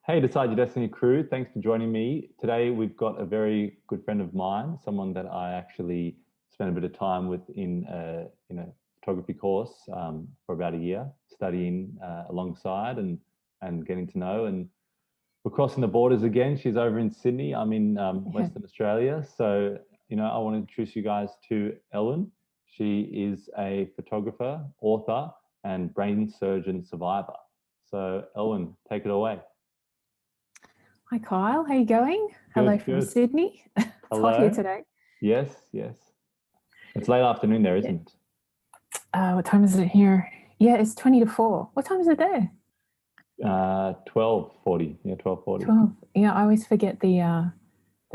Hey, Decide Your Destiny crew. Thanks for joining me. Today, we've got a very good friend of mine, someone that I actually spent a bit of time with in a photography course for about a year, studying alongside and getting to know. And we're crossing the borders again. She's over in Sydney. I'm in Yeah. Western Australia. So, I want to introduce you guys to Elyn. She is a photographer, author, and brain surgeon survivor. So, Elyn, take it away. Hi, Kyle. How you going? Hello Good, from good. Sydney. It's hot here Hello. today. Yes, yes. It's late afternoon there, Yeah. isn't What time is it here? Yeah, it's 20 to 4. What time is it there? it? 12:40. Yeah, 12:40. 12. Yeah, I always forget the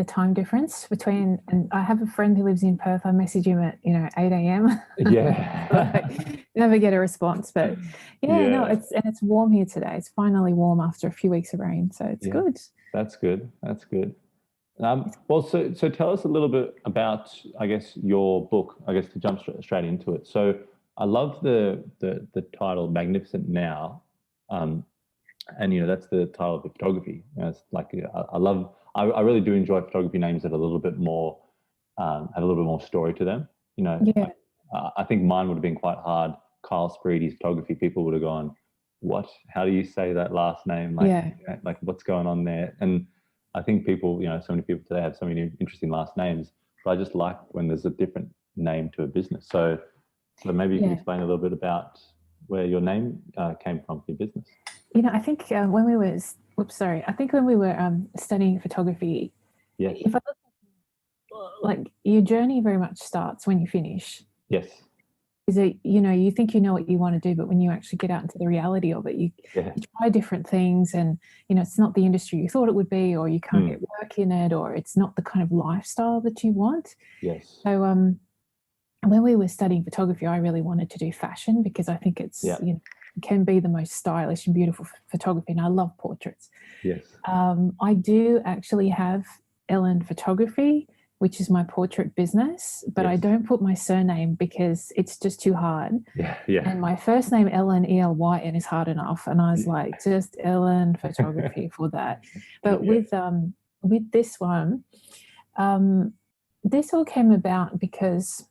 time difference between, and I have a friend who lives in Perth. I message him at 8 a.m. Yeah. Like, never get a response, but yeah, no, Yeah. it's warm here today. It's finally warm after a few weeks of rain, so it's Yeah. good. That's good. That's good. Well, so tell us a little bit about, I guess, your book. I guess to jump straight into it. So I love the title "Magnificent Now," um, and that's the title of the photography. It's like I love. I really do enjoy photography names that are a little bit more have a little bit more story to them. Yeah, Like I think mine would have been quite hard. Kyle Spyrides photography. People would have gone, "What? How do you say that last name? yeah. Like what's going on there?" And I think people, so many people today have so many interesting last names. But I just like when there's a different name to a business. So maybe you can Yeah. explain a little bit about where your name came from for your business. I think when we were, oops, sorry. I think when we were studying photography, Yes. if I look like your journey very much starts when you finish. Yes. Is it, you think you know what you want to do, but when you actually get out into the reality of it, Yeah. you try different things and, it's not the industry you thought it would be, or you can't get work in it, or it's not the kind of lifestyle that you want. Yes. So when we were studying photography, I really wanted to do fashion because I think it's, Yeah. it can be the most stylish and beautiful photography, and I love portraits. Yes. I do actually have Elyn Photography, which is my portrait business, but I Yes. don't put my surname because it's just too hard. Yeah. Yeah. And my first name, Elyn, Elyn, is hard enough. And I was like, just Elyn Photography for that. But Yeah. with this one, this all came about because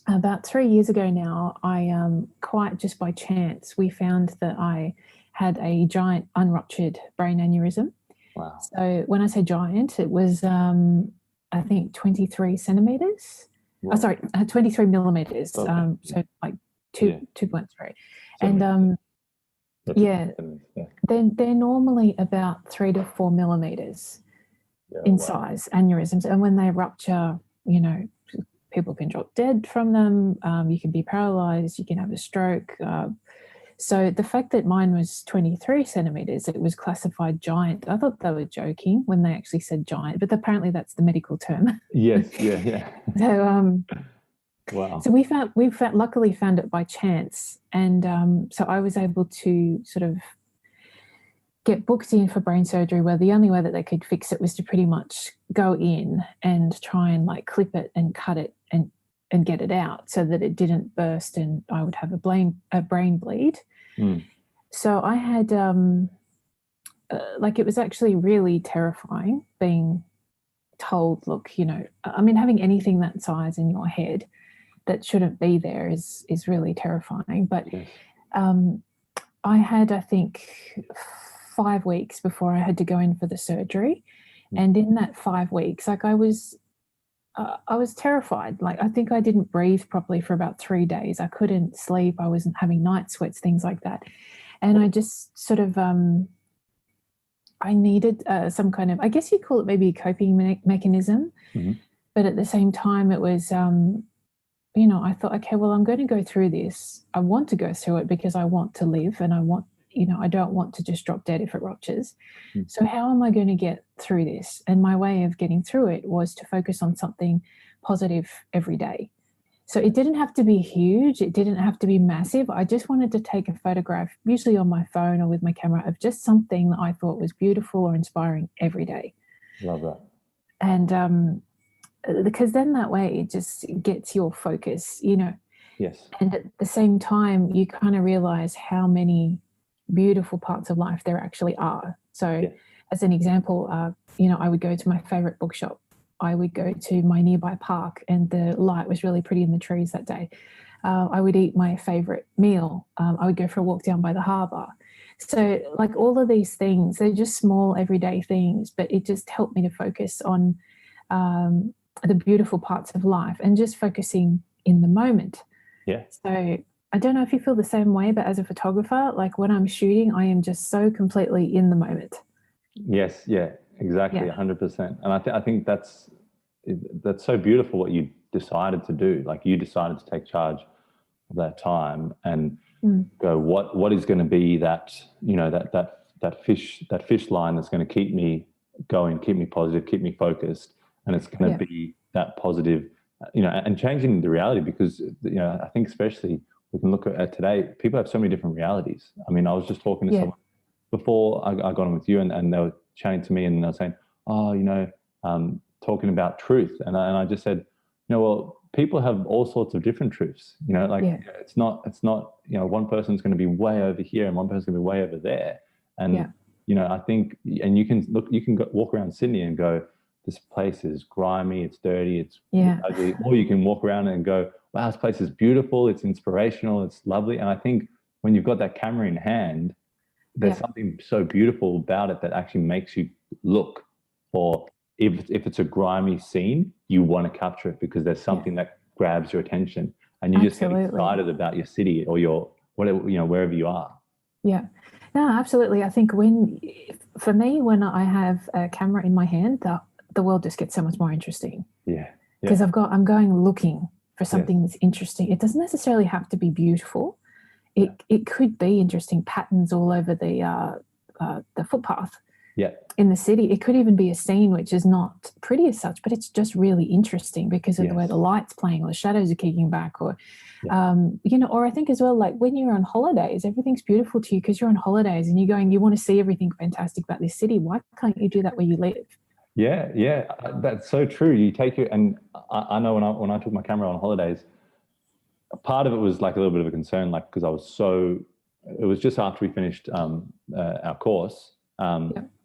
about 3 years ago now, I quite just by chance, we found that I had a giant unruptured brain aneurysm. Wow. So when I say giant, it was I think 23 centimeters. Wow. Sorry, 23 millimeters. Okay. So like Yeah. 2.3. So And yeah, yeah. they're normally about 3 to 4 millimeters Yeah. in Wow. size, aneurysms. And when they rupture, people can drop dead from them. You can be paralyzed. You can have a stroke. So the fact that mine was 23 centimeters, it was classified giant. I thought they were joking when they actually said giant, but apparently that's the medical term. Yes. Yeah. Yeah. So, Wow. so luckily found it by chance, and so I was able to sort of get booked in for brain surgery, where the only way that they could fix it was to pretty much go in and try and like clip it and cut it and get it out so that it didn't burst and I would have a brain bleed. Mm. So I had it was actually really terrifying being told, look, having anything that size in your head that shouldn't be there is really terrifying. But Yes. I had, I think, 5 weeks before I had to go in for the surgery. And in that 5 weeks, like I was terrified. Like I think I didn't breathe properly for about 3 days. I couldn't sleep. I wasn't having night sweats, things like that. And I just sort of, I needed some kind of, I guess you'd call it maybe a coping mechanism. Mm-hmm. But at the same time, it was, I thought, okay, well, I'm going to go through this. I want to go through it because I want to live and I don't want to just drop dead if it ruptures. Mm. So how am I going to get through this? And my way of getting through it was to focus on something positive every day. So it didn't have to be huge. It didn't have to be massive. I just wanted to take a photograph, usually on my phone or with my camera, of just something that I thought was beautiful or inspiring every day. Love that. And because then that way it just gets your focus, Yes. and at the same time you kind of realize how many beautiful parts of life there actually are. So Yeah. as an example, I would go to my favorite bookshop. I would go to my nearby park, and the light was really pretty in the trees that day. I would eat my favorite meal. I would go for a walk down by the harbour. So like all of these things, they're just small everyday things, but it just helped me to focus on the beautiful parts of life and just focusing in the moment. Yeah. So I don't know if you feel the same way, but as a photographer, like when I'm shooting, I am just so completely in the moment. Yes. Yeah. Exactly. Yeah. 100%. And I think that's so beautiful what you decided to do. Like you decided to take charge of that time and go, what is going to be that, that fish line that's going to keep me going, keep me positive, keep me focused. And it's going to be that positive, and changing the reality, because, I think especially we can look at today, people have so many different realities. I mean, I was just talking to someone before I got on with you, and they were chatting to me, and they were saying, oh, talking about truth. And I just said, well, people have all sorts of different truths, it's not, one person's going to be way over here and one person's going to be way over there. And, I think, and you can walk around Sydney and go, this place is grimy, it's dirty, it's ugly. Or you can walk around and go, wow, this place is beautiful, it's inspirational, it's lovely. And I think when you've got that camera in hand, there's something so beautiful about it that actually makes you look for, if it's a grimy scene, you want to capture it because there's something that grabs your attention, and you just get excited about your city or your whatever, wherever you are. Yeah. No, absolutely. I think for me, when I have a camera in my hand, the world just gets so much more interesting. Yeah. Because I'm going looking for something that's interesting. It doesn't necessarily have to be beautiful. It could be interesting patterns all over the footpath. Yeah. In the city. It could even be a scene which is not pretty as such, but it's just really interesting because of the way the light's playing or the shadows are kicking back, or or I think as well, like when you're on holidays, everything's beautiful to you because you're on holidays and you want to see everything fantastic about this city. Why can't you do that where you live? Yeah, that's so true. You take it, and I know when I took my camera on holidays, part of it was like a little bit of a concern, like because it was just after we finished our course,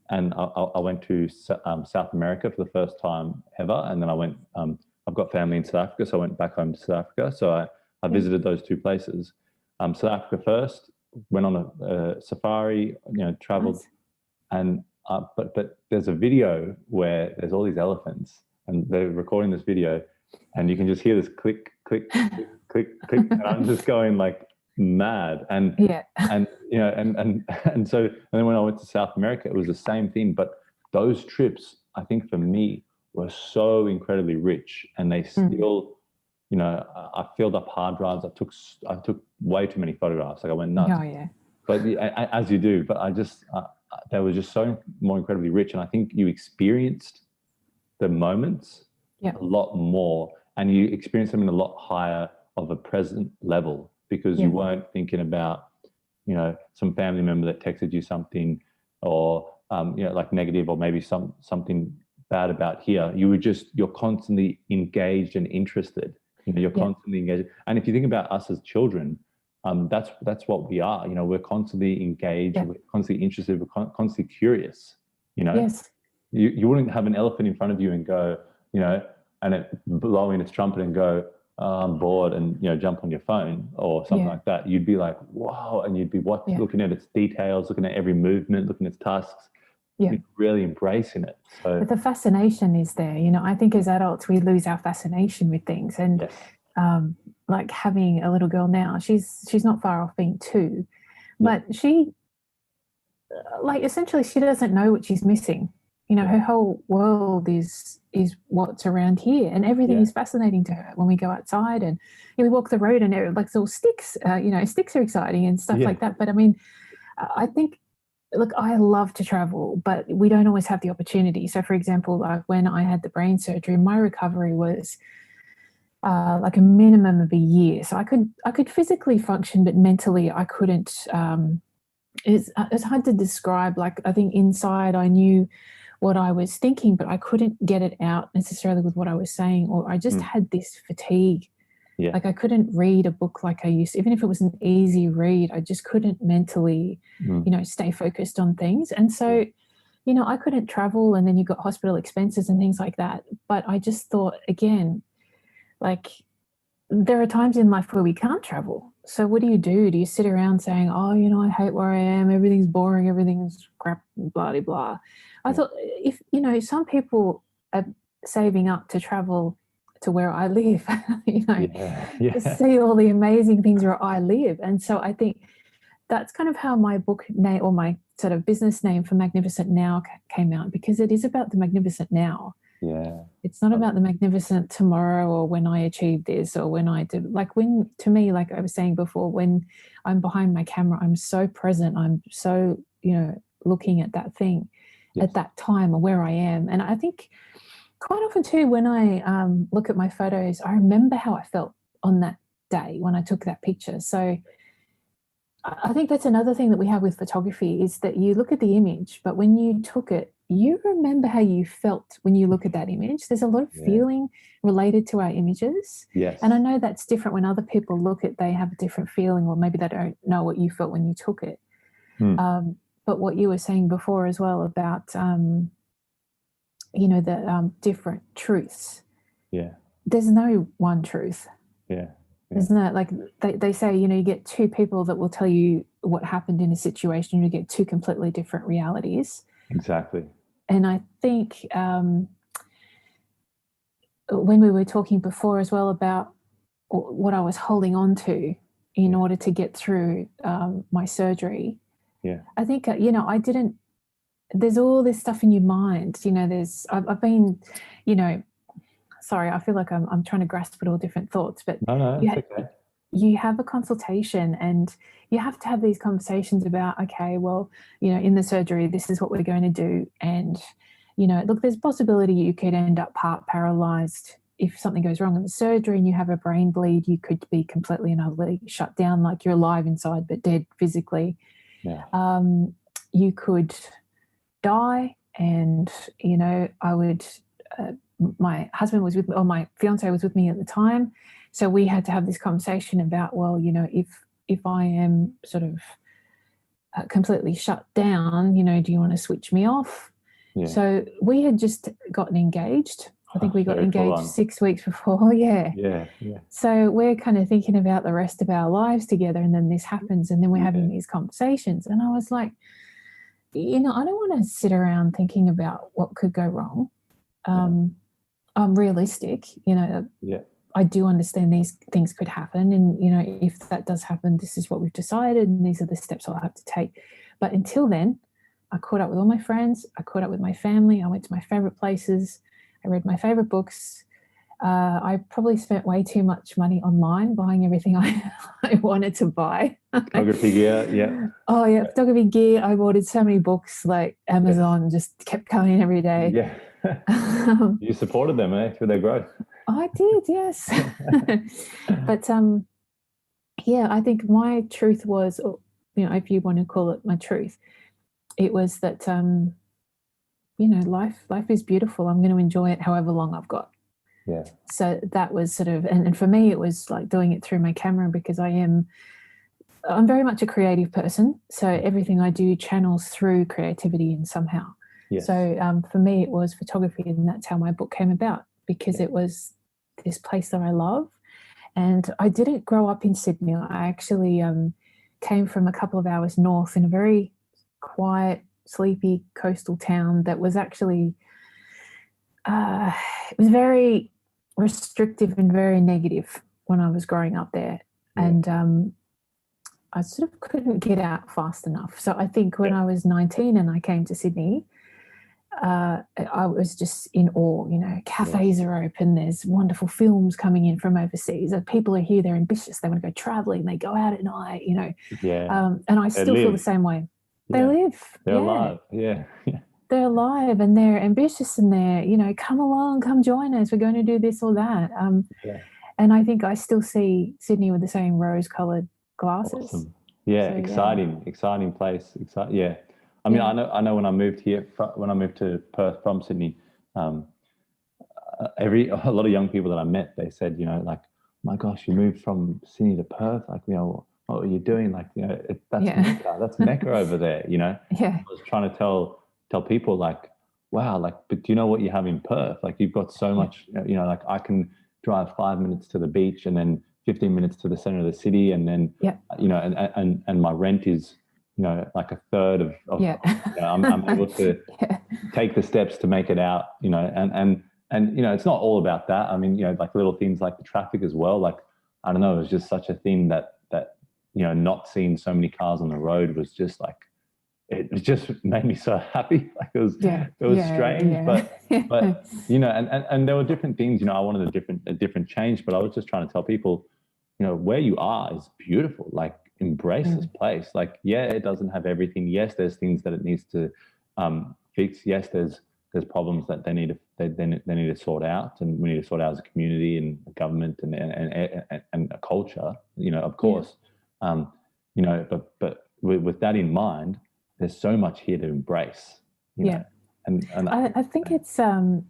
and I went to South America for the first time ever, and then I went. I've got family in South Africa, so I went back home to South Africa. So I visited those two places. South Africa first, went on a safari, traveled, and but there's a video where there's all these elephants, and they're recording this video, and you can just hear this click, click, click, click, click, and I'm just going like mad. And and then when I went to South America, it was the same thing. But those trips, I think for me, were so incredibly rich, and they still, I filled up hard drives. I took way too many photographs. Like I went nuts. Oh yeah. But as you do, but I just they were just so more incredibly rich, and I think you experienced the moments a lot more, and you experienced them in a lot higher of a present level, because you weren't thinking about, some family member that texted you something, or like negative, or maybe something bad about here. You're constantly engaged and interested. You're constantly engaged. And if you think about us as children, that's what we are. We're constantly engaged, we're constantly interested, we're constantly curious. Yes. You wouldn't have an elephant in front of you and go, and it blowing its trumpet and go, I'm bored, and jump on your phone or something like that. You'd be like, wow, and you'd be looking at its details, looking at every movement, looking at its tusks, really embracing it. So but the fascination is there. I think as adults we lose our fascination with things, and like having a little girl now, she's not far off being 2, but she, like, essentially she doesn't know what she's missing. Her whole world is what's around here, and everything is fascinating to her. When we go outside and we walk the road, and like it's all sticks, sticks are exciting and stuff like that. But I mean, I think, look, I love to travel, but we don't always have the opportunity. So, for example, like when I had the brain surgery, my recovery was like a minimum of a year. So I could physically function, but mentally I couldn't. It's hard to describe. Like, I think inside I knew what I was thinking, but I couldn't get it out necessarily with what I was saying, or I just had this fatigue Yeah. Like I couldn't read a book like I used to. Even if it was an easy read, I just couldn't mentally, stay focused on things. And so, I couldn't travel, and then you got hospital expenses and things like that. But I just thought, again, like there are times in life where we can't travel. So what do you do? Do you sit around saying, oh, I hate where I am, everything's boring, everything's crap, blah, blah, blah. I thought if, some people are saving up to travel to where I live, to see all the amazing things where I live. And so I think that's kind of how my book name, or my sort of business name for Magnificent Now came out, because it is about the magnificent now. Yeah. It's not about the magnificent tomorrow, or when I achieve this, or when I do, to me, like I was saying before, when I'm behind my camera, I'm so present. I'm so, looking at that thing at that time, or where I am. And I think quite often too, when I look at my photos, I remember how I felt on that day when I took that picture. So I think that's another thing that we have with photography, is that you look at the image, but when you took it, you remember how you felt when you look at that image. There's a lot of feeling related to our images. Yes. And I know that's different when other people look at, they have a different feeling, or maybe they don't know what you felt when you took it. But what you were saying before as well about, the different truths. Yeah. There's no one truth. Yeah. Isn't it? Like they say, you get two people that will tell you what happened in a situation. You get two completely different realities. Exactly. And I think when we were talking before as well about what I was holding on to in order to get through my surgery, I think, I didn't, there's all this stuff in your mind, I've been, sorry, I feel like I'm trying to grasp at all different thoughts, but No, it's okay. You have a consultation, and you have to have these conversations about, okay, well, in the surgery, this is what we're going to do. And, look, there's a possibility you could end up part paralyzed if something goes wrong in the surgery and you have a brain bleed. You could be completely and utterly shut down, like you're alive inside but dead physically. Yeah. You could die, and, I would, my husband was with me, or my fiance was with me at the time. So we had to have this conversation about, well, if I am sort of completely shut down, do you want to switch me off? Yeah. So we had just gotten engaged. I think we got engaged 6 weeks before. Yeah. So we're kind of thinking about the rest of our lives together, and then this happens, and then we're having these conversations. And I was like, I don't want to sit around thinking about what could go wrong. I'm realistic, I do understand these things could happen. And, if that does happen, this is what we've decided, and these are the steps I'll have to take. But until then, I caught up with all my friends. I caught up with my family. I went to my favorite places. I read my favorite books. I probably spent way too much money online buying everything I wanted to buy. Photography gear, yeah. Oh, yeah, photography gear. I ordered so many books, like Amazon, just kept coming every day. Yeah. You supported them, through their growth. I did, yes. But, I think my truth was, if you want to call it my truth, it was that, life is beautiful. I'm going to enjoy it however long I've got. Yeah. So that was sort of, and for me, it was like doing it through my camera, because I'm very much a creative person. So everything I do channels through creativity and somehow. Yes. So for me, it was photography, and that's how my book came about, because it was this place that I love. And I didn't grow up in Sydney. I actually came from a couple of hours north in a very quiet, sleepy coastal town that was actually, it was very restrictive and very negative when I was growing up there. Yeah. And I sort of couldn't get out fast enough. So I think when I was 19 and I came to Sydney, I was just in awe. Cafes are open, there's wonderful films coming in from overseas. People are here, they're ambitious, they want to go traveling, they go out at night, and I still feel the same way. They live. They're alive. Yeah. They're alive, and they're ambitious, and they're, come along, come join us, we're going to do this or that. And I think I still see Sydney with the same rose-coloured glasses. Awesome. Yeah, so, exciting place. Yeah. I mean, I know when I moved to Perth from Sydney, a lot of young people that I met, they said, my gosh, you moved from Sydney to Perth, like, what were you doing? Like, that's Yeah. Mecca, that's Mecca over there, Yeah. I was trying to tell people like, wow, like, but do you know what you have in Perth? Like, you've got so Yeah. much, like I can drive 5 minutes to the beach and then 15 minutes to the center of the city, and then Yeah. and my rent is like a third Yeah. I'm able to Yeah. take the steps to make it out, and it's not all about that. I mean, like little things like the traffic as well. Like, I don't know, it was just such a thing that not seeing so many cars on the road was just like, it just made me so happy. Like, Yeah. it was Yeah. strange, but Yeah. and there were different things. I wanted a different change, but I was just trying to tell people, where you are is beautiful. Like, embrace this Mm. place. Like, yeah, it doesn't have everything. Yes, there's things that it needs to fix. Yes, there's problems that they need to sort out, and we need to sort out as a community and a government and a culture. Of course, but with that in mind, there's so much here to embrace. Yeah. And I think it's a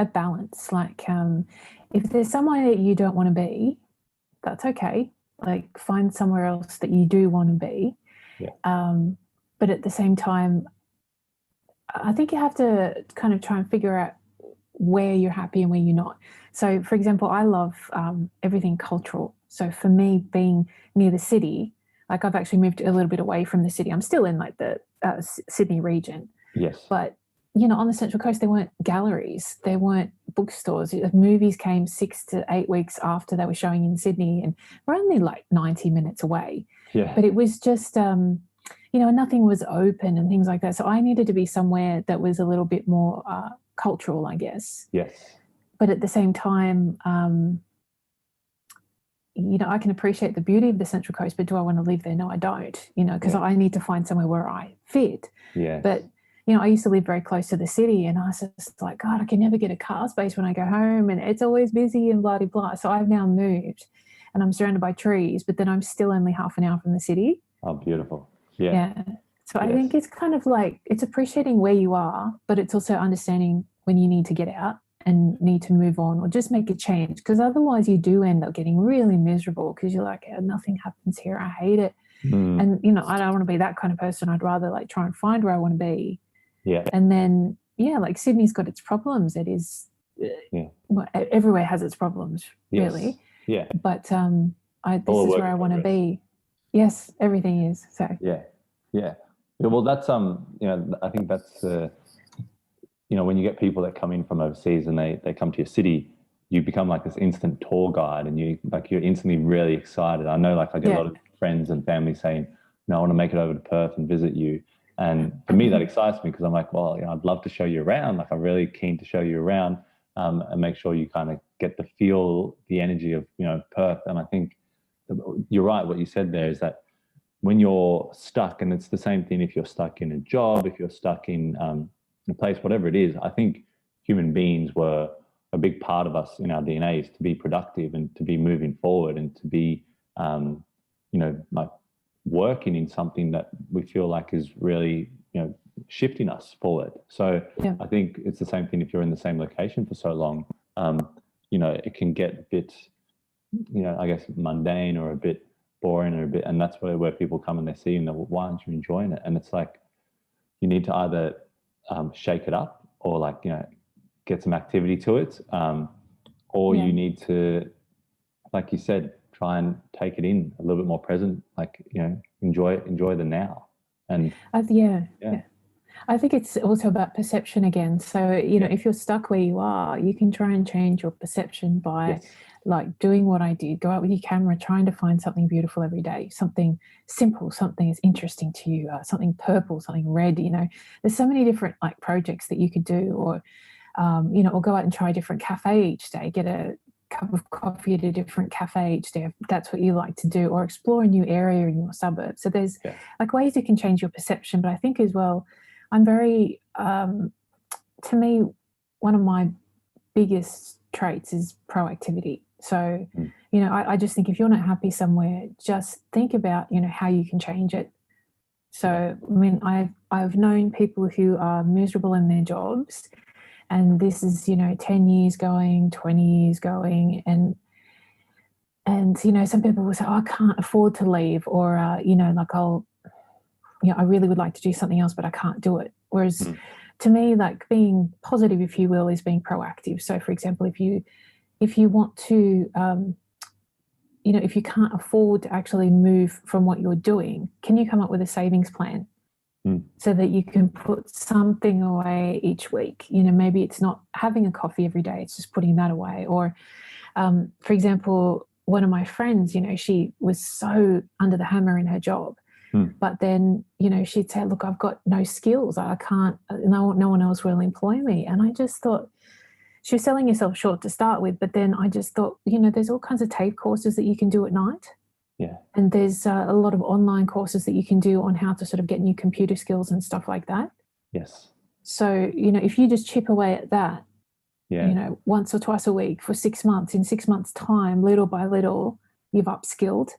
balance. Like, if there's somewhere that you don't want to be, that's okay. Like, find somewhere else that you do want to be. Yeah. But at the same time, I think you have to kind of try and figure out where you're happy and where you're not. So, for example, I love everything cultural. So for me, being near the city, like, I've actually moved a little bit away from the city. I'm still in like the Sydney region, yes, but on the Central Coast, there weren't galleries, there weren't bookstores. Movies came 6 to 8 weeks after they were showing in Sydney, and we're only like 90 minutes away. yeah, But it was just, nothing was open and things like that. So I needed to be somewhere that was a little bit more cultural, I guess. yes, But at the same time, I can appreciate the beauty of the Central Coast, but do I want to live there? No, I don't, because Yeah. I need to find somewhere where I fit. yeah, But, I used to live very close to the city, and I was just like, God, I can never get a car space when I go home, and it's always busy and blah, blah, blah. So I've now moved and I'm surrounded by trees, but then I'm still only half an hour from the city. oh, beautiful, yeah, Yeah. So I yes, think it's kind of like, it's appreciating where you are, but it's also understanding when you need to get out and need to move on or just make a change, because otherwise you do end up getting really miserable because you're like, nothing happens here, I hate it. And I don't want to be that kind of person. I'd rather like try and find where I want to be. yeah, And then like Sydney's got its problems. It is well, everywhere has its problems, yes, really. yeah, But this All is work where I in want to progress. be. Yes, everything is. So yeah, yeah. Well, that's I think that's when you get people that come in from overseas and they come to your city, you become like this instant tour guide, and you're instantly really excited. I know, like, I get a Yeah. lot of friends and family saying, I want to make it over to Perth and visit you. And for me, that excites me because I'm like, well, I'd love to show you around. Like, I'm really keen to show you around, and make sure you kind of get the feel, the energy of, Perth. And I think you're right. What you said there is that when you're stuck, and it's the same thing if you're stuck in a job, if you're stuck in a place, whatever it is, I think human beings were a big part of us in our DNA is to be productive and to be moving forward and to be, like, working in something that we feel like is really, shifting us forward. So Yeah. I think it's the same thing if you're in the same location for so long. It can get a bit, I guess, mundane or a bit boring or a bit, and that's where people come and they see and they're, well, why aren't you enjoying it? And it's like, you need to either shake it up or, like, get some activity to it, or Yeah. you need to, like you said, try and take it in a little bit more present, like, enjoy the now. And yeah. I think it's also about perception again. So, if you're stuck where you are, you can try and change your perception by yes, like doing what I did, go out with your camera, trying to find something beautiful every day, something simple, something that's interesting to you, something purple, something red, there's so many different like projects that you could do, or, or go out and try a different cafe each day, get a cup of coffee at a different cafe each day, if that's what you like to do, or explore a new area in your suburb. So there's like ways you can change your perception. But I think as well, I'm very, to me, one of my biggest traits is proactivity. So, I just think if you're not happy somewhere, just think about, how you can change it. So, I mean, I've known people who are miserable in their jobs, and this is, 10 years going, 20 years going, and And, some people will say, oh, I can't afford to leave, or, like I really would like to do something else, but I can't do it. Whereas to me, like being positive, if you will, is being proactive. So for example, if you want to, if you can't afford to actually move from what you're doing, can you come up with a savings plan so that you can put something away each week? Maybe it's not having a coffee every day, it's just putting that away. Or, for example, one of my friends, she was so under the hammer in her job. But then, she'd say, look, I've got no skills. I can't, no one else will employ me. And I just thought, she was selling herself short to start with, but then I just thought, there's all kinds of TAFE courses that you can do at night. Yeah. And there's a lot of online courses that you can do on how to sort of get new computer skills and stuff like that. Yes. So, if you just chip away at that, once or twice a week for 6 months, in 6 months' time, little by little, you've upskilled.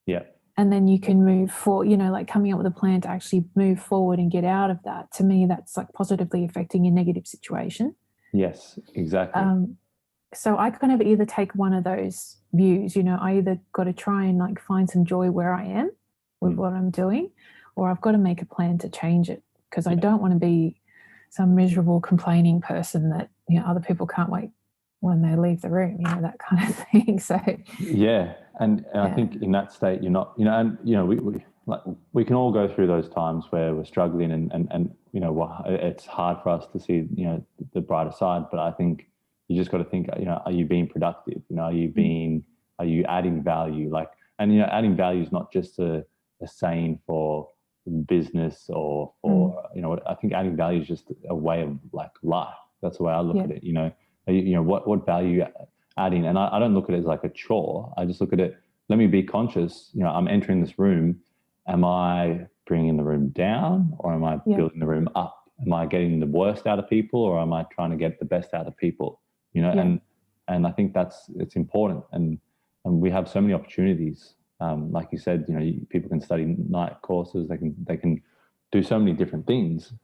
Yeah. And then you can move forward, like coming up with a plan to actually move forward and get out of that. To me, that's like positively affecting your negative situation. Yes, exactly. So I kind of either take one of those views, I either got to try and like find some joy where I am with what I'm doing, or I've got to make a plan to change it, because I don't want to be some miserable complaining person that, other people can't wait when they leave the room, that kind of thing. So yeah. And I think in that state, you're not, we can all go through those times where we're struggling and it's hard for us to see, the brighter side. But I think you just got to think, are you being productive? Are you adding value? Adding value is not just a saying for business or for, I think adding value is just a way of like life. That's the way I look at it. What value adding, and I don't look at it as like a chore. I just look at it, let me be conscious, I'm entering this room. Am I bringing the room down, or am I building the room up? Am I getting the worst out of people, or am I trying to get the best out of people? And I think it's important. And we have so many opportunities. Like you said, people can study night courses. They can do so many different things.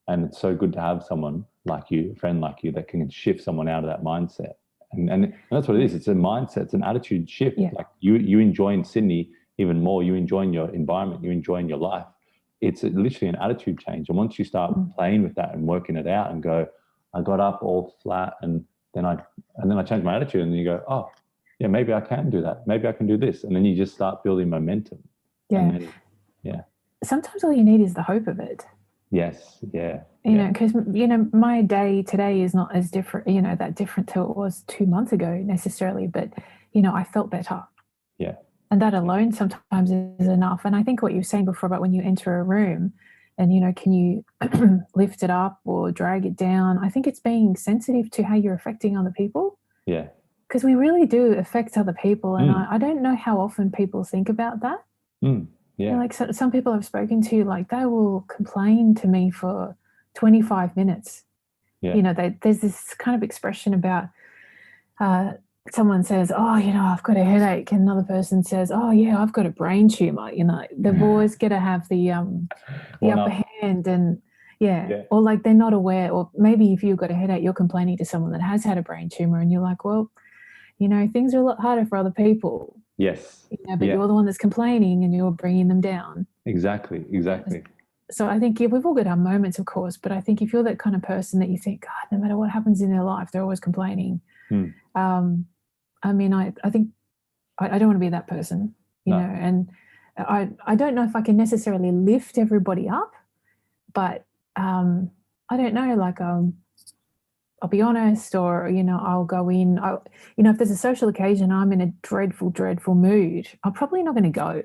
And it's so good to have someone like you, a friend like you, that can shift someone out of that mindset. And that's what it is. It's a mindset. It's an attitude shift. Yeah. Like you enjoying Sydney even more. You enjoying your environment. You enjoying your life. It's literally an attitude change. And once you start playing with that and working it out and go, I got up all flat, and then I changed my attitude, and then you go, oh, yeah, maybe I can do that. Maybe I can do this. And then you just start building momentum. Yeah. Sometimes all you need is the hope of it. Yes. Yeah. Because, my day today is not as different, that different to it was 2 months ago necessarily, but, I felt better. Yeah. And that alone sometimes is enough. And I think what you were saying before about when you enter a room and, can you lift it up or drag it down? I think it's being sensitive to how you're affecting other people. Yeah. Because we really do affect other people. And I don't know how often people think about that. Yeah. Like some people I've spoken to, like they will complain to me for 25 minutes. Yeah. There's this kind of expression about someone says, oh, I've got a headache. And another person says, oh, yeah, I've got a brain tumor. They've always got to have the upper hand. And or like they're not aware. Or maybe if you've got a headache, you're complaining to someone that has had a brain tumor, and you're like, well, things are a lot harder for other people. Yes. But you're the one that's complaining and you're bringing them down. Exactly. So I think we've all got our moments, of course, but I think if you're that kind of person that you think, God, no matter what happens in their life, they're always complaining. I think I don't want to be that person, and I don't know if I can necessarily lift everybody up, but I don't know, like I'll be honest, or, I'll go in, if there's a social occasion, I'm in a dreadful, dreadful mood, I'm probably not going to go.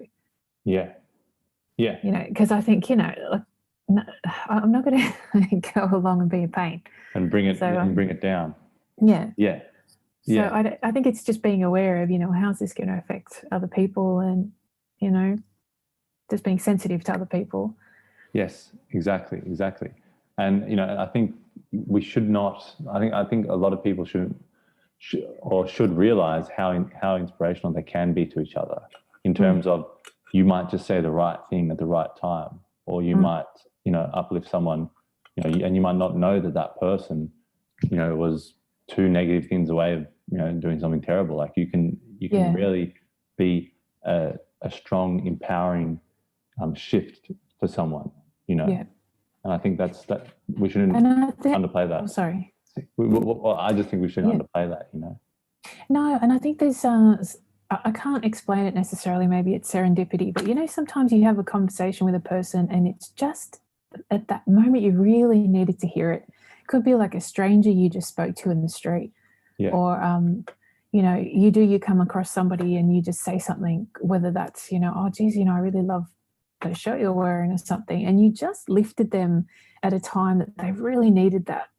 Yeah. Yeah. Because I think, like, no, I'm not going to go along and be a pain. And bring it down. Yeah. Yeah. So I think it's just being aware of, how's this going to affect other people, and, just being sensitive to other people. Yes, exactly. And, I think we should not, I think a lot of people should realize how inspirational they can be to each other, in terms of, you might just say the right thing at the right time, or you might, uplift someone, and you might not know that person, was 2 negative things away of, doing something terrible. Like you can you can really be a strong, empowering shift for someone, you know. Yeah. And I think that we shouldn't underplay that. I'm sorry. I just think we shouldn't underplay that, you know. No, and I think there's I can't explain it necessarily. Maybe it's serendipity, but you know, sometimes you have a conversation with a person and it's just at that moment you really needed to hear it. It could be like a stranger you just spoke to in the street, or you know, you come across somebody and you just say something, whether that's, you know, oh geez, you know, I really love the shirt you're wearing or something, and you just lifted them at a time that they really needed that.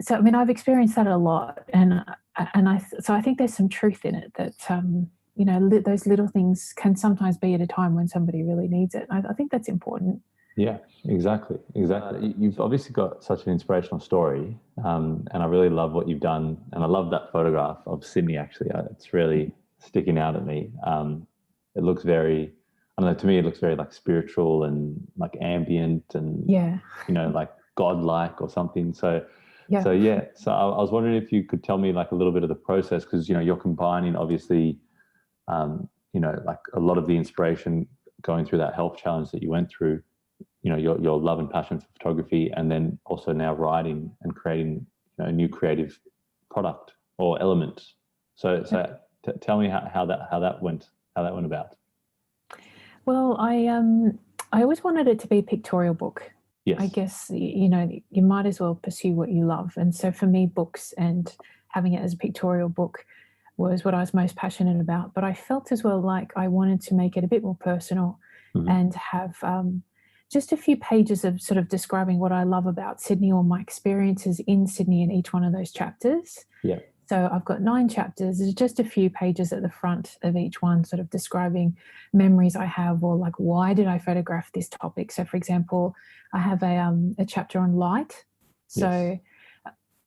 So I mean, I've experienced that a lot, and I think there's some truth in it that you know, those little things can sometimes be at a time when somebody really needs it. I think that's important. Yeah, exactly. You've obviously got such an inspirational story, and I really love what you've done. And I love that photograph of Sydney. Actually, it's really sticking out at me. It looks very, I don't know. To me, it looks very like spiritual and like ambient, and you know, like godlike or something. So I was wondering if you could tell me like a little bit of the process, because you know, you're combining obviously, you know, like a lot of the inspiration going through that health challenge that you went through, you know, your love and passion for photography, and then also now writing and creating, you know, a new creative product or element. So tell me how that went about. Well, I always wanted it to be a pictorial book. Yes. I guess, you know, you might as well pursue what you love. And so for me, books and having it as a pictorial book was what I was most passionate about. But I felt as well like I wanted to make it a bit more personal and have just a few pages of sort of describing what I love about Sydney or my experiences in Sydney in each one of those chapters. Yeah. So I've got 9 chapters. There's just a few pages at the front of each one sort of describing memories I have, or like, why did I photograph this topic? So for example, I have a chapter on light. So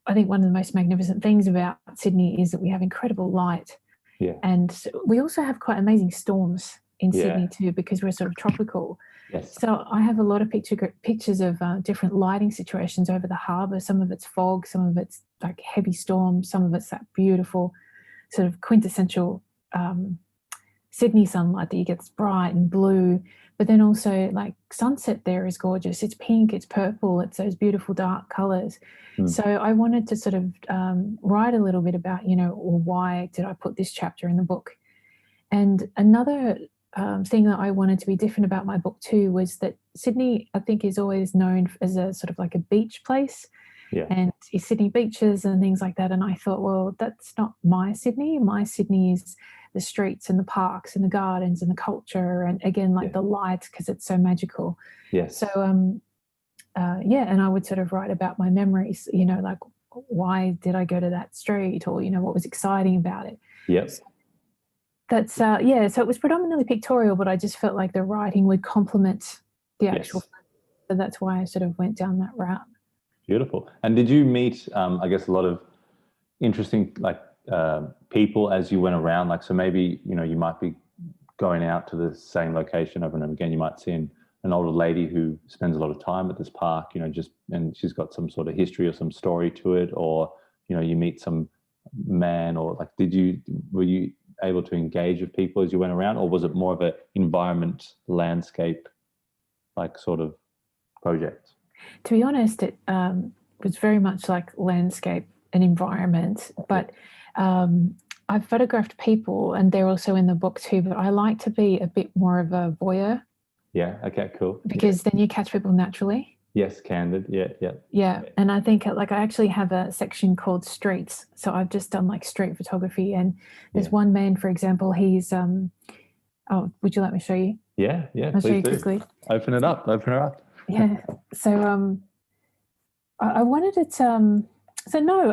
I think one of the most magnificent things about Sydney is that we have incredible light. Yeah. And we also have quite amazing storms in Sydney too, because we're sort of tropical. Yes. So I have a lot of pictures of different lighting situations over the harbour. Some of it's fog, some of it's like heavy storm, some of it's that beautiful sort of quintessential Sydney sunlight that you get bright and blue. But then also like sunset there is gorgeous. It's pink, it's purple, it's those beautiful dark colours. So I wanted to sort of write a little bit about, you know, why did I put this chapter in the book? And another thing that I wanted to be different about my book too was that Sydney, I think, is always known as a sort of like a beach place, and Sydney beaches and things like that. And I thought, well, that's not my Sydney. My Sydney is the streets and the parks and the gardens and the culture, and again, like the light, because it's so magical. Yes. So and I would sort of write about my memories, you know, like why did I go to that street, or you know, what was exciting about it. Yes. That's so it was predominantly pictorial, but I just felt like the writing would complement the actual. So that's why I sort of went down that route. Beautiful. And did you meet, I guess, a lot of interesting like people as you went around? Like, so maybe, you know, you might be going out to the same location over and over again. You might see an older lady who spends a lot of time at this park, you know, and she's got some sort of history or some story to it, or, you know, you meet some man, or like, were you able to engage with people as you went around, or was it more of an environment, landscape, like sort of project? To be honest, it was very much like landscape and environment, but I've photographed people and they're also in the book too, but I like to be a bit more of a voyeur. Yeah, okay, cool. Because then you catch people naturally. Yes, candid, yeah. And I think like I actually have a section called streets, so I've just done like street photography, and there's one man, for example, he's would you let me show you? Yeah, I'll show you quickly. Open her up. Yeah, so I wanted it so no,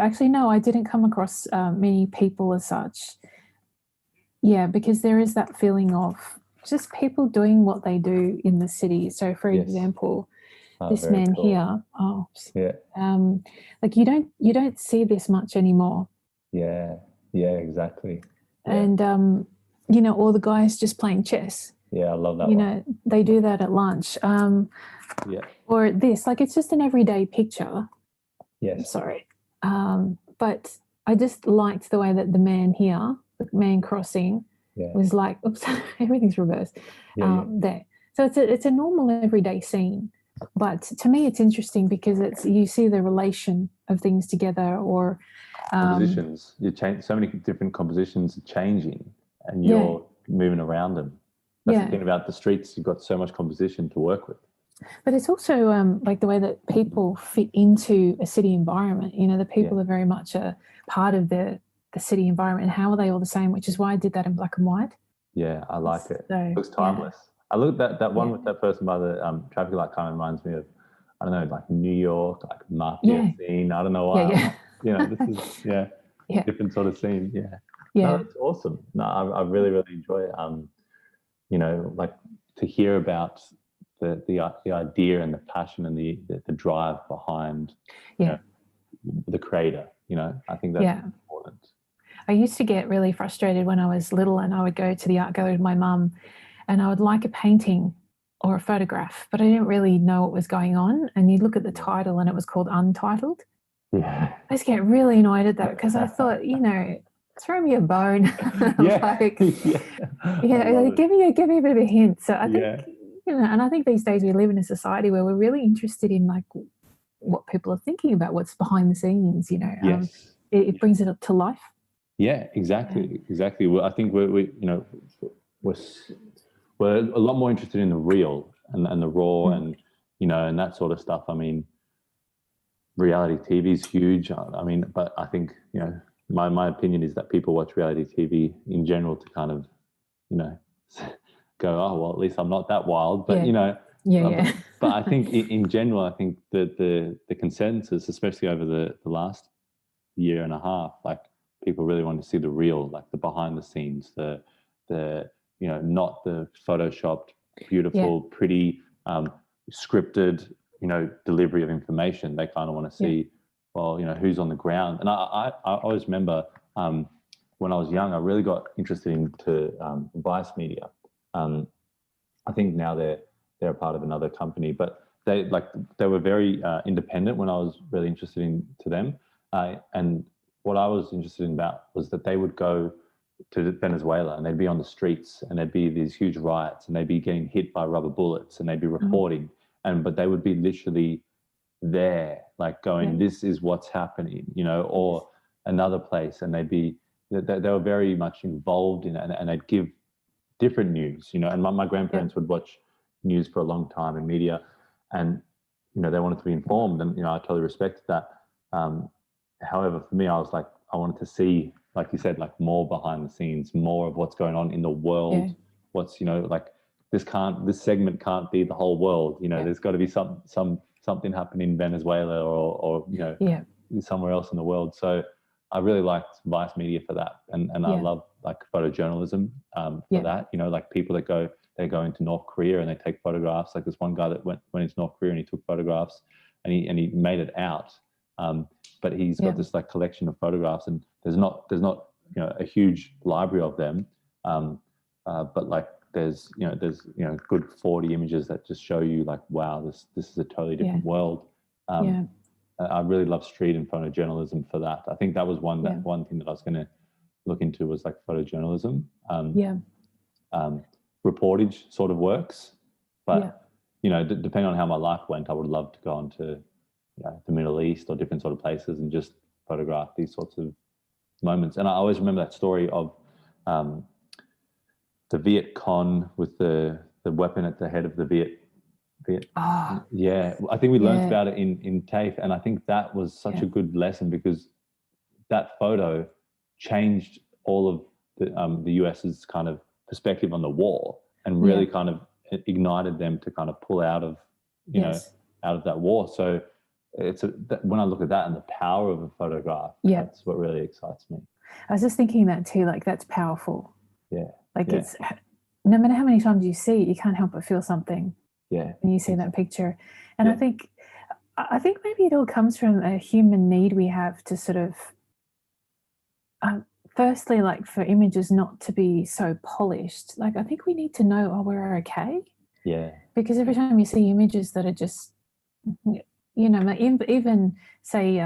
I didn't come across many people as such, because there is that feeling of just people doing what they do in the city. So for example, this man here, like you don't see this much anymore. Yeah, exactly. And you know, all the guys just playing chess. Yeah, I love that. You know, they do that at lunch. Or this, like, it's just an everyday picture. Yes. Sorry. But I just liked the way that the man here, the man crossing, Yeah. was like, oops, everything's reversed. Yeah. There. So it's a normal everyday scene. But to me, it's interesting because you see the relation of things together, or Compositions. You change so many different compositions are changing, and yeah, you're moving around them. That's the yeah. thing about the streets. You've got so much composition to work with. But it's also like the way that people fit into a city environment. You know, the people Yeah. are very much a part of the city environment. And how are they all the same? Which is why I did that in black and white. Yeah, I like it. So, It looks timeless. I look at that one Yeah. with that person by the traffic light kind of reminds me of, I don't know, like New York, like mafia scene. I don't know why. Yeah, This is yeah, different sort of scene. Yeah. No, yeah, that's awesome. No, I really, really enjoy it. Like to hear about the idea and the passion and the drive behind yeah. the creator. I think that's important. I used to get really frustrated when I was little, and I would go to the art gallery with my mum, and I would like a painting or a photograph, but I didn't really know what was going on. And you'd look at the title and it was called Untitled. Yeah. I used to get really annoyed at that because I thought, throw me a bone. Yeah. Give me a bit of a hint. So I think, and I think these days we live in a society where we're really interested in like what people are thinking about, what's behind the scenes, Yes. It brings it to life. Yeah, exactly. Well, I think we're a lot more interested in the real and the raw and and that sort of stuff. I mean, reality TV is huge. I mean, but I think my opinion is that people watch reality TV in general to kind of go, oh well, at least I'm not that wild. But But I think in general, I think that the consensus, especially over the last year and a half, like people really want to see the real, like the behind the scenes, the not the photoshopped, beautiful, pretty, scripted, delivery of information. They kind of want to see, well, who's on the ground. And I always remember when I was young, I really got interested into Vice Media. I think now they're a part of another company, but they were very independent when I was really interested into them. And what I was interested in about was that they would go to Venezuela and they'd be on the streets and there'd be these huge riots and they'd be getting hit by rubber bullets and they'd be reporting, but they would be literally there, like going, this is what's happening, or another place, and they were very much involved in it, and they'd give different news, and my grandparents would watch news for a long time in media, and they wanted to be informed, and I totally respected that. However, for me, I was like, I wanted to see, like you said, like more behind the scenes, more of what's going on in the world. What's like this segment can't be the whole world. There's got to be something happening in Venezuela or somewhere else in the world. So I really liked Vice Media for that, and I love like photojournalism for that. Like people that go into North Korea and they take photographs. Like this one guy that went into North Korea and he took photographs and he made it out. But he's got this like collection of photographs, and there's not a huge library of them, but like there's good 40 images that just show you like, wow, this is a totally different world. I really love street and photojournalism for that. I think that was one thing that I was going to look into was like photojournalism. Reportage sort of works, but depending on how my life went, I would love to go on to the Middle East or different sort of places and just photograph these sorts of moments. And I always remember that story of the Viet Con with the weapon at the head of the Viet. Yeah, I think we learned about it in TAFE, and I think that was such a good lesson because that photo changed all of the US's kind of perspective on the war and really kind of ignited them to kind of pull out of out of that war. So when I look at that and the power of a photograph, that's what really excites me. I was just thinking that too, like that's powerful. It's no matter how many times you see it, you can't help but feel something when you see that picture. And I think maybe it all comes from a human need we have to sort of firstly, like for images not to be so polished. Like I think we need to know, we're okay. Because every time you see images that are just even say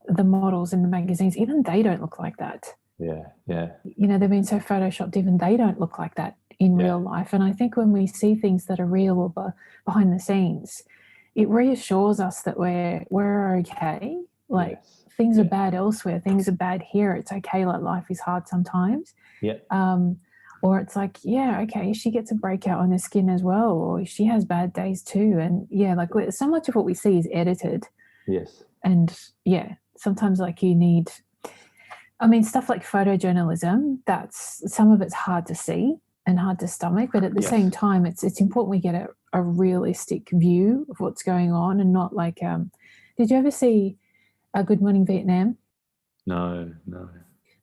the models in the magazines, even they don't look like that. Yeah, yeah. You know, they've been so photoshopped, even they don't look like that in real life. And I think when we see things that are real or behind the scenes, it reassures us that we're okay. Like things are bad elsewhere, things are bad here. It's okay. Like life is hard sometimes. Yeah. Or it's like, yeah, okay, she gets a breakout on her skin as well, or she has bad days too. And yeah, like so much of what we see is edited. Yes. And yeah, sometimes like you need, I mean, stuff like photojournalism, that's some of it's hard to see and hard to stomach, but at the same time, it's important we get a realistic view of what's going on and not like, did you ever see Good Morning Vietnam? No.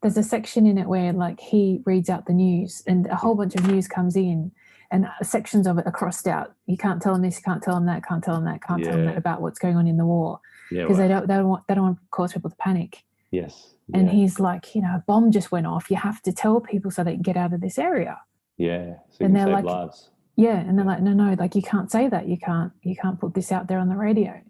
There's a section in it where like he reads out the news and a whole bunch of news comes in and sections of it are crossed out. You can't tell them this, you can't tell them that, can't tell them that, can't tell them that about what's going on in the war. Because they don't want to cause people to panic. Yes. And he's like, you know, a bomb just went off. You have to tell people so they can get out of this area. Yeah. So and they're save like, lives. Yeah. And they're like, no, like you can't say that. You can't put this out there on the radio.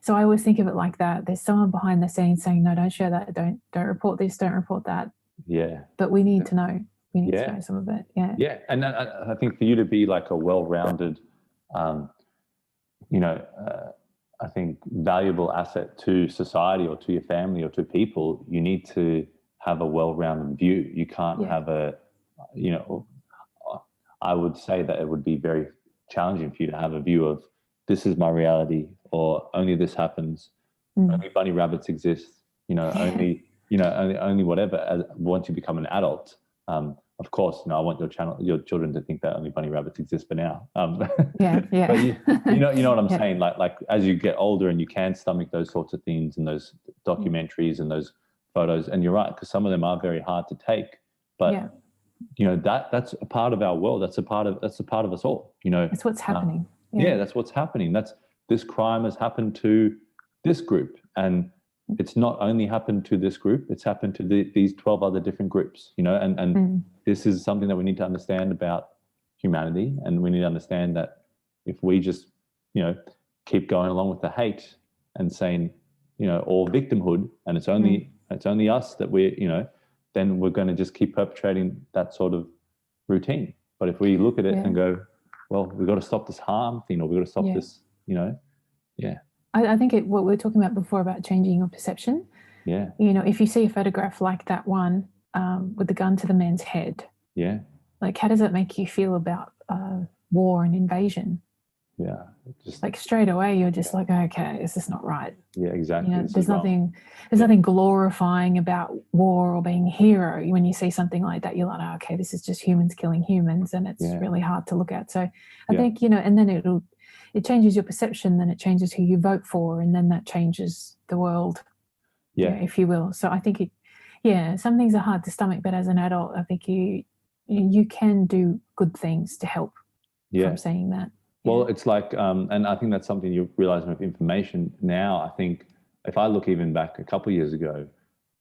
So I always think of it like that. There's someone behind the scenes saying, no, don't share that. Don't report this. Don't report that. Yeah. But we need to know. We need to know some of it. Yeah. Yeah. And I think for you to be like a well-rounded, I think valuable asset to society or to your family or to people, you need to have a well-rounded view. You can't have I would say that it would be very challenging for you to have a view of this is my reality or only this happens, only bunny rabbits exist, only whatever. Once you become an adult, of course, I want your children to think that only bunny rabbits exist for now. Yeah. But you know what I'm saying? Like as you get older and you can stomach those sorts of things and those documentaries and those photos, and you're right, because some of them are very hard to take. But that's a part of our world. That's a part of us all. That's what's happening. That's what's happening. This crime has happened to this group, and it's not only happened to this group, it's happened to these 12 other different groups, and this is something that we need to understand about humanity. And we need to understand that if we just, keep going along with the hate and saying, or victimhood, and it's only us that we're, then we're going to just keep perpetrating that sort of routine. But if we look at it and go, well, we've got to stop this harm thing, or we've got to stop this, I think what we were talking about before about changing your perception. Yeah. If you see a photograph like that one with the gun to the man's head. Yeah. Like, how does that make you feel about war and invasion? Yeah. Just like straight away, you're just like, okay, this is not right. Yeah, exactly. There's nothing glorifying about war or being a hero. When you see something like that, you're like, oh, okay, this is just humans killing humans, and it's really hard to look at. So I think, and then it changes your perception, then it changes who you vote for, and then that changes the world, if you will. So I think some things are hard to stomach, but as an adult, I think you can do good things to help from seeing that. Well, it's like, and I think that's something you realize with information now. I think if I look even back a couple of years ago,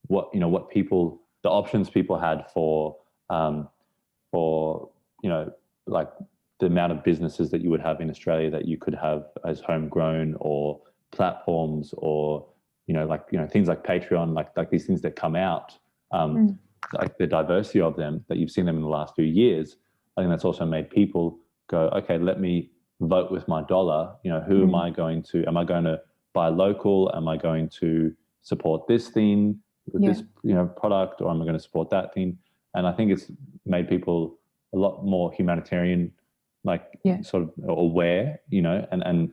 the options people had for like the amount of businesses that you would have in Australia that you could have as homegrown, or platforms, or things like Patreon, like these things that come out, like the diversity of them, that you've seen them in the last few years. I think that's also made people go, okay, let me vote with my dollar. Who am I going to buy local? Am I going to support this thing with this product, or am I going to support that thing? And I think it's made people a lot more humanitarian, sort of aware, and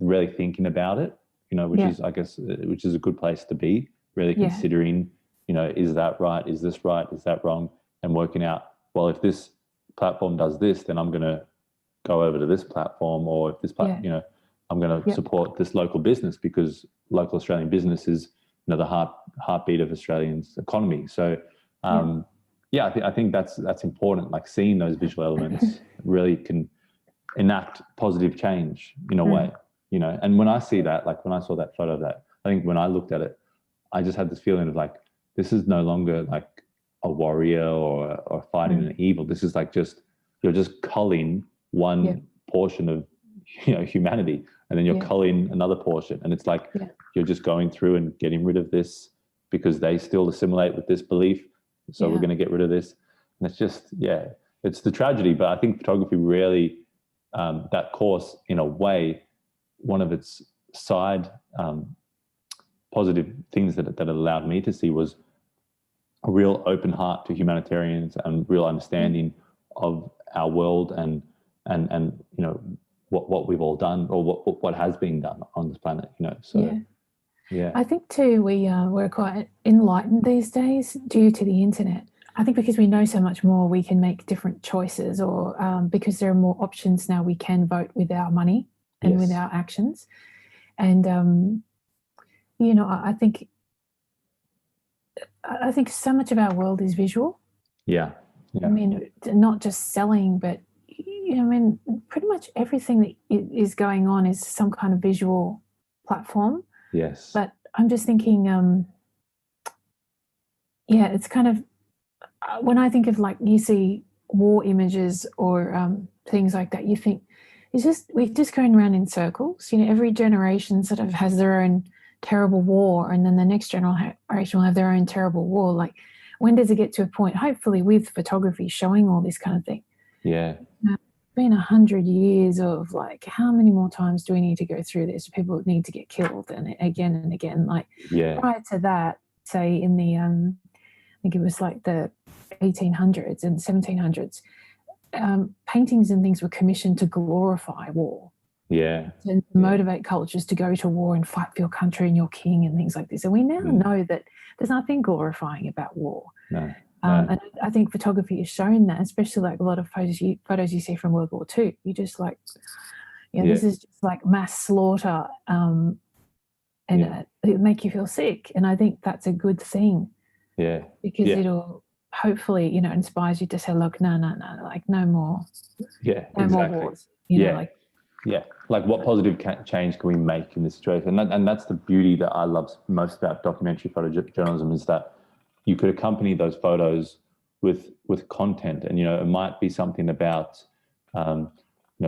really thinking about it, which is a good place to be, really considering, is that right? Is this right? Is that wrong? And working out, well, if this platform does this, then I'm going to go over to this platform, or if this platform, I'm going to support this local business, because local Australian business is, the heartbeat of Australians' economy. So, I think that's important. Like, seeing those visual elements really can enact positive change in a way, And when I see that, like when I saw that photo of that, I think when I looked at it, I just had this feeling of like, this is no longer like a warrior or fighting an evil. This is like you're just culling one portion of humanity, and then you're culling another portion, and it's like you're just going through and getting rid of this because they still assimilate with this belief, so we're going to get rid of this. And it's just it's the tragedy. But I think photography really, that course, in a way, one of its side positive things that it allowed me to see was a real open heart to humanitarians and real understanding of our world and what we've all done, or what has been done on this planet. So I think too we're quite enlightened these days due to the internet. I think because we know so much more, we can make different choices, or because there are more options now, we can vote with our money and with our actions. And I think so much of our world is visual. Yeah. I mean, not just selling, but pretty much everything that is going on is some kind of visual platform. Yes. But I'm just thinking, it's kind of, when I think of, like, you see war images or things like that, you think we're just going around in circles. Every generation sort of has their own terrible war, and then the next generation will have their own terrible war. Like, when does it get to a point, hopefully with photography showing all this kind of thing? Yeah. It's been 100 years of, like, how many more times do we need to go through this? People need to get killed and again. Like, prior to that, say in the I think it was like the 1800s and 1700s, paintings and things were commissioned to glorify war. Yeah. And motivate cultures to go to war and fight for your country and your king and things like this. And we now know that there's nothing glorifying about war. No. And I think photography has shown that, especially like a lot of photos you see from World War II. You just like, this is just like mass slaughter, and it make you feel sick. And I think that's a good thing. Yeah. Because it'll hopefully, inspires you to say, look, no, like, no more. Yeah, no exactly. more wars. Like what positive change can we make in this situation? And that's the beauty that I love most about documentary photojournalism, is that you could accompany those photos with content, and it might be something about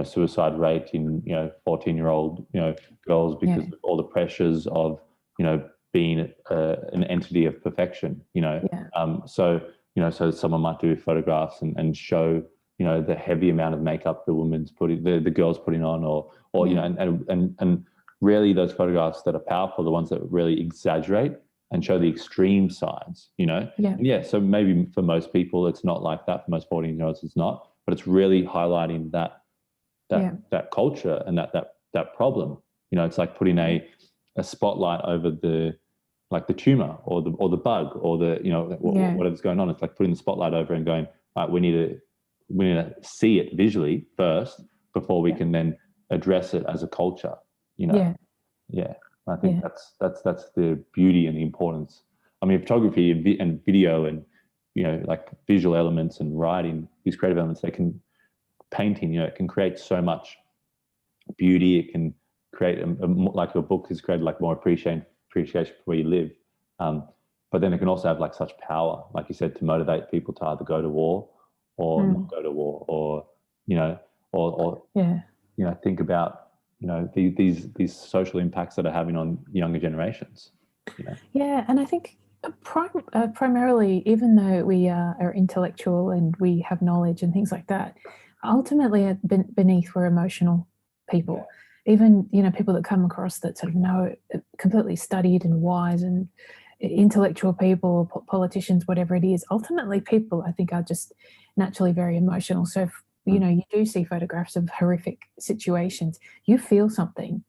suicide rate in 14-year-old girls because of all the pressures of being an entity of perfection. So someone might do photographs and show the heavy amount of makeup the woman's putting, the girl's putting on, or and really those photographs that are powerful, the ones that really exaggerate and show the extreme sides, so maybe for most people it's not like that. For most 14-year-olds it's not, but it's really highlighting that culture and that problem. It's like putting a spotlight over the tumor or the bug or whatever's going on. It's like putting the spotlight over and going, all right, we need to see it visually first before we can then address it as a culture. I think that's the beauty and the importance. I mean, photography and video and like visual elements and writing, these creative elements, they can, painting, it can create so much beauty. It can create like your book has created like more appreciation for where you live. But then it can also have like such power, like you said, to motivate people to either go to war or not go to war, or think about these social impacts that are having on younger generations. And I think primarily, even though we are intellectual and we have knowledge and things like that, ultimately beneath we're emotional people. Even people that come across that sort of know, completely studied and wise and intellectual people, politicians, whatever it is, ultimately people, I think, are just naturally very emotional. So if, you do see photographs of horrific situations, you feel something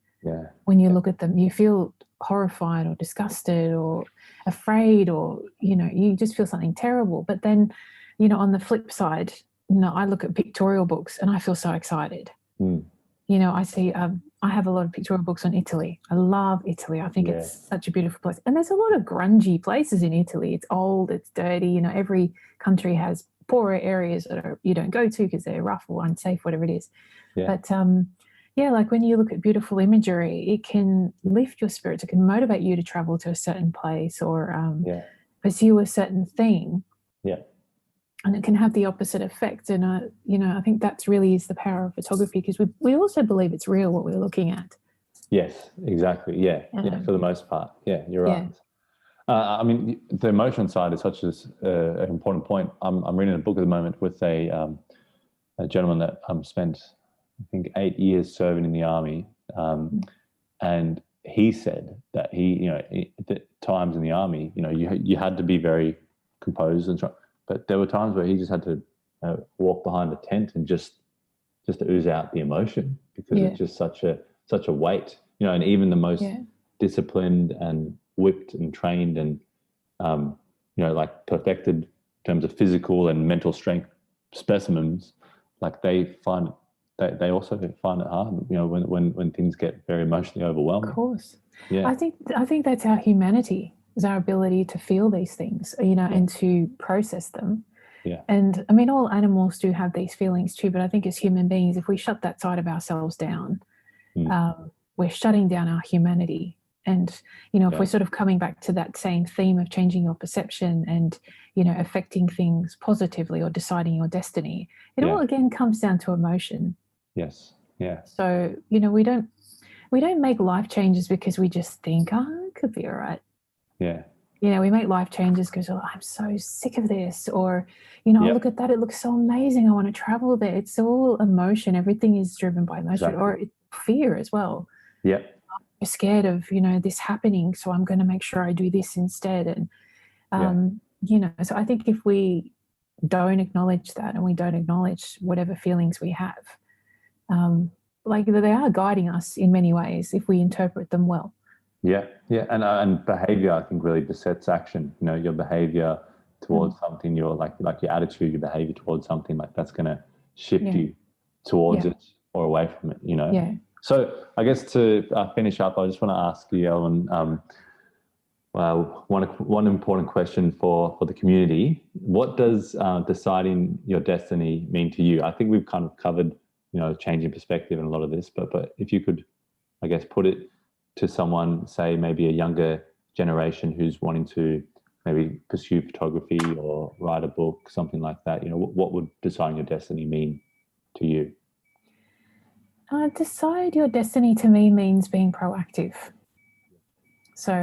when you look at them. You feel horrified or disgusted or afraid, or you just feel something terrible. But then on the flip side, I look at pictorial books and I feel so excited. I see I have a lot of pictorial books on Italy. I love Italy. I think it's such a beautiful place. And there's a lot of grungy places in Italy. It's old, it's dirty. Every country has poorer areas that you don't go to because they're rough or unsafe, whatever it is. But like when you look at beautiful imagery, it can lift your spirits. It can motivate you to travel to a certain place or pursue a certain thing. and it can have the opposite effect. And I think that's really is the power of photography, because we also believe it's real what we're looking at. Yes, exactly. Yeah, for the most part. Yeah, you're right. I mean, the emotion side is such an important point. I'm reading a book at the moment with a gentleman that spent, I think, 8 years serving in the army, and he said that at times in the army, you had to be very composed and try, but there were times where he just had to walk behind a tent and just ooze out the emotion, because it's just such a weight, and even the most disciplined and whipped and trained and like perfected in terms of physical and mental strength specimens, like they also find it hard, when things get very emotionally overwhelming. Of course. Yeah. I think that's our humanity, is our ability to feel these things, and to process them. Yeah. And I mean, all animals do have these feelings too, but I think as human beings, if we shut that side of ourselves down, we're shutting down our humanity. And, if we're sort of coming back to that same theme of changing your perception and, affecting things positively or deciding your destiny, it all again comes down to emotion. Yes. Yeah. So, we don't make life changes because we just think, it could be all right. Yeah. We make life changes because I'm so sick of this, or, look at that, it looks so amazing, I want to travel there. It's all emotion. Everything is driven by emotion, or fear as well. Yeah. You're scared of, this happening, so I'm going to make sure I do this instead. And, so I think if we don't acknowledge that, and we don't acknowledge whatever feelings we have, like they are guiding us in many ways if we interpret them well. Yeah, and behavior, I think, really besets action. Your behavior towards something, your like your attitude, your behavior towards something, like that's going to shift you towards it or away from it. Yeah. So I guess to finish up, I just want to ask you, Elyn, one important question for the community. What does deciding your destiny mean to you? I think we've kind of covered, changing perspective and a lot of this, but if you could, I guess, put it to someone, say maybe a younger generation who's wanting to maybe pursue photography or write a book, something like that, what would deciding your destiny mean to you? Decide your destiny to me means being proactive. So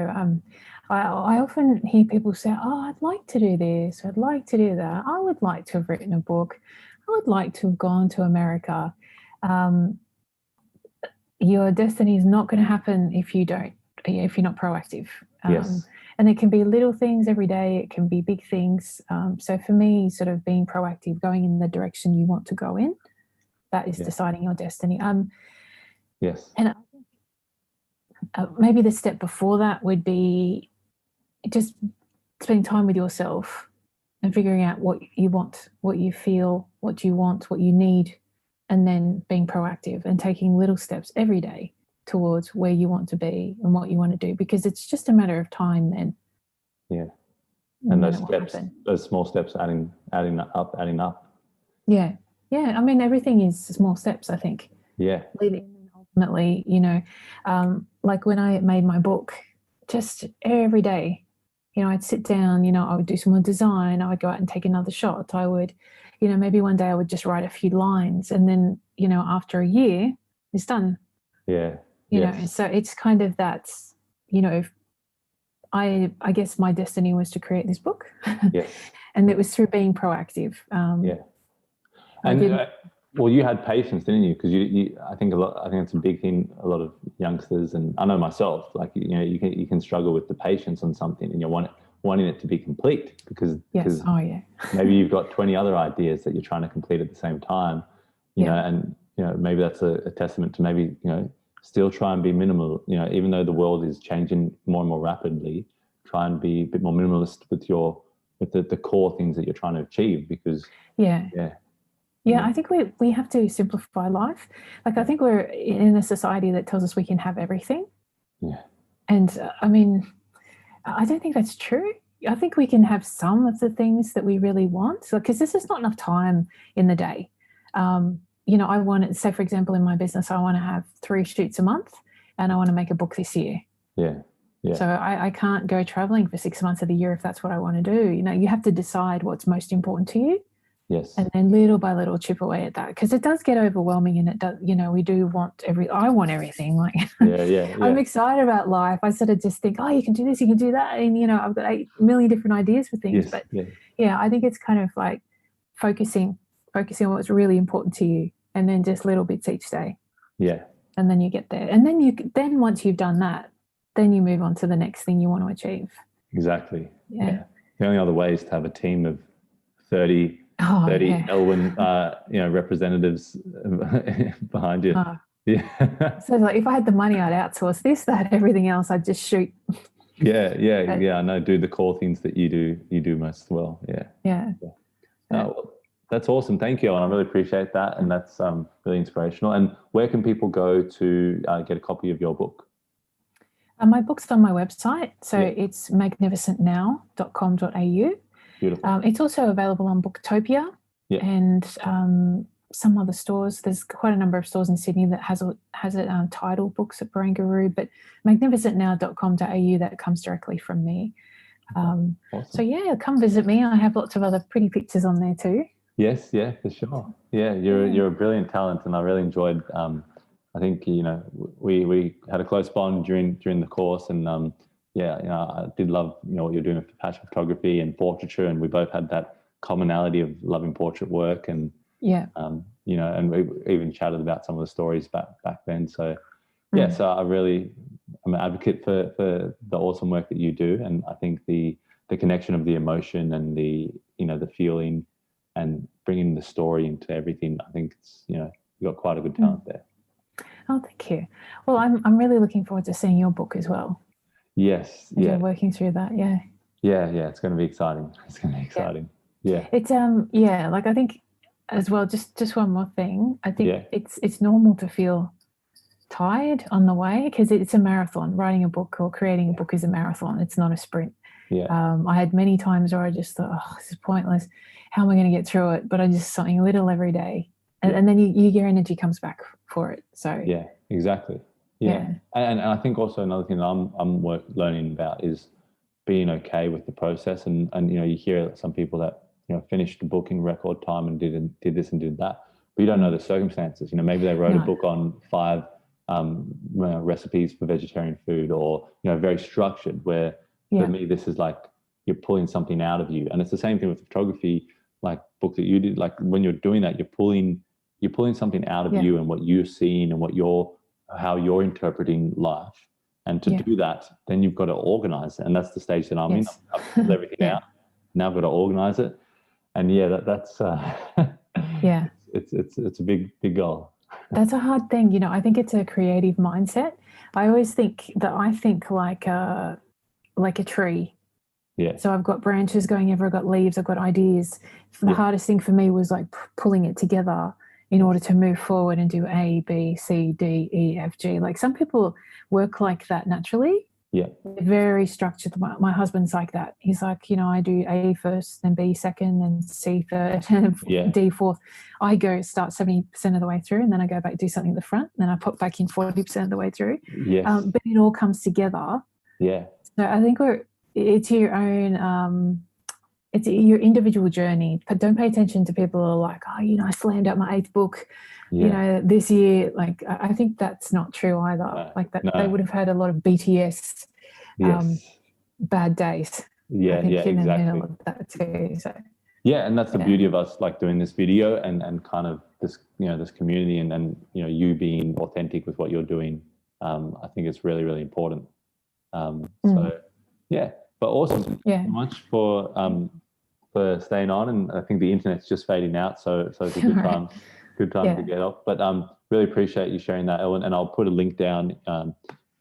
I often hear people say, I'd like to do this, I'd like to do that, I would like to have written a book, I would like to have gone to America. Your destiny is not going to happen if you're not proactive. And it can be little things every day, it can be big things. So for me, sort of being proactive, going in the direction you want to go in, that is deciding your destiny. Yes. And maybe the step before that would be just spending time with yourself and figuring out what you want, what you feel, what you want, what you need, and then being proactive and taking little steps every day towards where you want to be and what you want to do, because it's just a matter of time then. Yeah. And those steps, those small steps adding up. Yeah. Yeah. I mean, everything is small steps, I think. Yeah. Ultimately, like when I made my book, just every day, I'd sit down, I would do some more design, I would go out and take another shot. I would, maybe one day I would just write a few lines, and then, after a year, it's done. Yeah. So it's kind of that, I guess my destiny was to create this book. Yes. And it was through being proactive. And well, you had patience, didn't you? Because I think it's a big thing. A lot of youngsters, and I know myself, like, you can struggle with the patience on something, and you're wanting it to be complete because maybe you've got 20 other ideas that you're trying to complete at the same time, and maybe that's a testament to maybe still try and be minimal. Even though the world is changing more and more rapidly, try and be a bit more minimalist with the core things that you're trying to achieve, because Yeah, I think we have to simplify life. Like, I think we're in a society that tells us we can have everything. Yeah. And I mean, I don't think that's true. I think we can have some of the things that we really want. So, because this is not enough time in the day. I want to say, for example, in my business, I want to have 3 shoots a month, and I want to make a book this year. Yeah. Yeah. So I can't go traveling for 6 months of the year if that's what I want to do. You have to decide what's most important to you. Yes. and then little by little chip away at that, because it does get overwhelming, and it does, we do want I want everything. Like, Yeah, yeah, I'm yeah. excited about life. I sort of just think, oh, you can do this, you can do that, and I've got 8 million different ideas for things. Yes, But yeah, yeah, I think it's kind of like focusing on what's really important to you, and then just little bits each day, yeah. and then you get there. And then once you've done that, then you move on to the next thing you want to achieve. Exactly. Yeah. Yeah. The only other way is to have a team of 30 Oh, 30 yeah. Elyn, representatives behind you. Oh. Yeah. So like, if I had the money, I'd outsource this, that, everything else. I'd just shoot. Yeah. I know. Do the core things that you do most well. Yeah. Yeah. Well, that's awesome. Thank you, Ellen. I really appreciate that, and that's really inspirational. And where can people go to get a copy of your book? My book's on my website, so Yeah. it's magnificentnow.com.au. Beautiful. It's also available on Booktopia Yeah. and some other stores. There's quite a number of stores in Sydney that has it titled Books at Barangaroo, but magnificentnow.com.au, that comes directly from me. Awesome. So yeah, come visit me. I have lots of other pretty pictures on there too. Yes, yeah, for sure. Yeah, you're a brilliant talent, and I really enjoyed. I think we had a close bond during the course, and I did love what you're doing with passion photography and portraiture, and we both had that commonality of loving portrait work, and and we even chatted about some of the stories back then. So yeah, so I'm an advocate for the awesome work that you do, and I think the connection of the emotion and the the feeling and bringing the story into everything. I think it's you've got quite a good talent there. Oh, thank you. Well, I'm really looking forward to seeing your book as well. Yes, as you're working through that. Yeah. It's going to be exciting. It's going to be exciting. Yeah. It's like I think as well. Just one more thing. I think it's normal to feel tired on the way, because it's a marathon. Writing a book or creating a book is a marathon. It's not a sprint. Yeah. I had many times where I just thought, oh, this is pointless. How am I going to get through it? But I just something little every day, and then your energy comes back for it. So yeah, exactly. Yeah. And I think also another thing that I'm learning about is being okay with the process, and you hear some people that finished the book in record time and did this and did that, but you don't know the circumstances. Maybe they wrote a book on 5 recipes for vegetarian food, or very structured, where for me this is like you're pulling something out of you. And it's the same thing with photography, like book that you did. Like when you're doing that, you're pulling something out of you and what you're seeing and how you're interpreting life. And to do that, then you've got to organize it. And that's the stage that I'm in. I've pulled everything out. Now I've got to organize it. And that's it's a big goal. That's a hard thing. I think it's a creative mindset. I always think like a tree. Yeah. So I've got branches going everywhere, I've got leaves, I've got ideas. The hardest thing for me was like pulling it together in order to move forward and do A, B, C, D, E, F, G. Like some people work like that naturally. Yeah. They're very structured. My husband's like that. He's like, I do A first, then B second, then C third, and D fourth. I go start 70% of the way through, and then I go back, do something at the front, and then I pop back in 40% of the way through. Yes. But it all comes together. Yeah. So I think it's your own, it's your individual journey. But don't pay attention to people who are like, oh, I slammed out my 8th book, this year. Like, I think that's not true either. They would have had a lot of BTS bad days. Yeah, I think exactly. In the middle of that too. So. Yeah, and that's the beauty of us like doing this video and kind of this this community and you being authentic with what you're doing. I think it's really, really important. So yeah, but awesome. Yeah. Thank you so much for staying on, and I think the internet's just fading out, so it's a good time to get off. But really appreciate you sharing that, Elyn, and I'll put a link down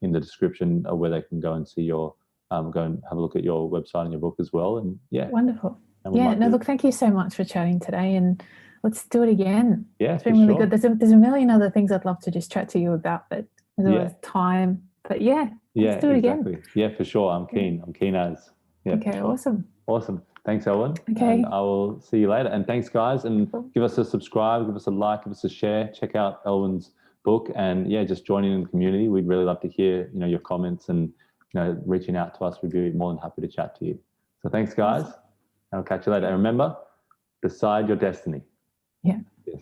in the description of where they can go and see your go and have a look at your website and your book as well. And wonderful. Look, thank you so much for chatting today, and let's do it again. Yeah, it's been really good. There's a million other things I'd love to just chat to you about, but there's always time. But let's do it again. Yeah, for sure. I'm keen. I'm keen as. Yeah. Okay, awesome. Thanks, Elyn. Okay. And I will see you later. And thanks, guys. And give us a subscribe, give us a like, give us a share. Check out Elyn's book, and just join in the community. We'd really love to hear your comments, and reaching out to us. We'd be more than happy to chat to you. So thanks, guys. I'll catch you later. And remember, Decide your destiny. Yeah. Yes.